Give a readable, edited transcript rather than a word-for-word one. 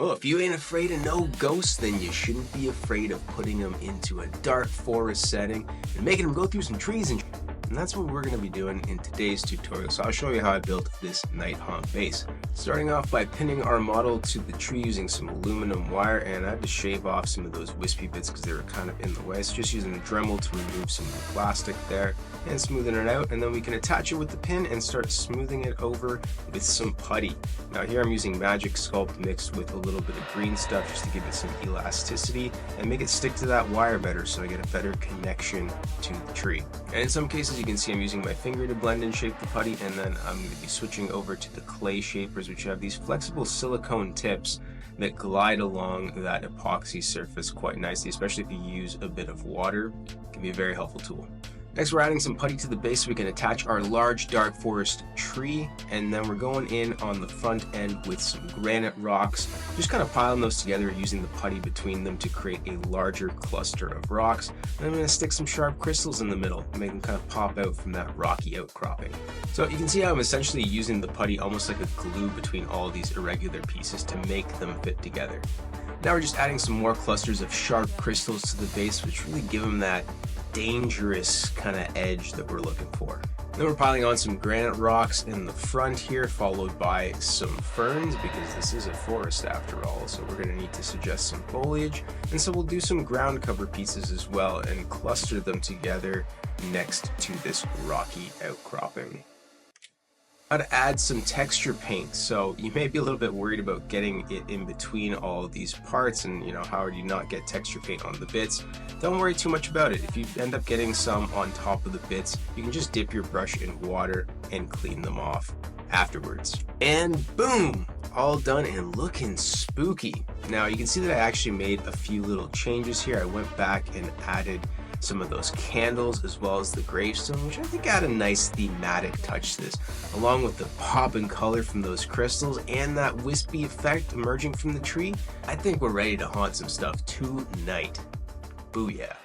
Well, if you ain't afraid of no ghosts, then you shouldn't be afraid of putting them into a dark forest setting and making them go through some trees and that's what we're going to be doing in today's tutorial. So I'll show you how I built this Nighthaunt base. Starting off by pinning our model to the tree using some aluminum wire, and I had to shave off some of those wispy bits because they were kind of in the way. So just using a Dremel to remove some of the plastic there and smoothing it out, and then we can attach it with the pin and start smoothing it over with some putty. Now here I'm using Magic Sculpt mixed with a little bit of green stuff just to give it some elasticity and make it stick to that wire better so I get a better connection to the tree. And in some cases you can see I'm using my finger to blend and shape the putty, and then I'm going to be switching over to the clay shapers, which have these flexible silicone tips that glide along that epoxy surface quite nicely, especially if you use a bit of water. It can be a very helpful tool. Next, we're adding some putty to the base so we can attach our large dark forest tree, and then we're going in on the front end with some granite rocks, just kind of piling those together using the putty between them to create a larger cluster of rocks. And I'm going to stick some sharp crystals in the middle and make them kind of pop out from that rocky outcropping. So you can see how I'm essentially using the putty almost like a glue between all of these irregular pieces to make them fit together. Now we're just adding some more clusters of sharp crystals to the base, which really give them that dangerous kind of edge that we're looking for. Then we're piling on some granite rocks in the front here, followed by some ferns, because this is a forest after all, so we're going to need to suggest some foliage. And so we'll do some ground cover pieces as well and cluster them together next to this rocky outcropping. How to add some texture paint. So you may be a little bit worried about getting it in between all of these parts, and how do you not get texture paint on the bits? Don't worry too much about it. If you end up getting some on top of the bits, you can just dip your brush in water and clean them off afterwards. And boom! All done and looking spooky. Now you can see that I actually made a few little changes here. I went back and added some of those candles as well as the gravestone, which I think add a nice thematic touch to this, along with the pop and color from those crystals and that wispy effect emerging from the tree. I think we're ready to haunt some stuff tonight. Booyah.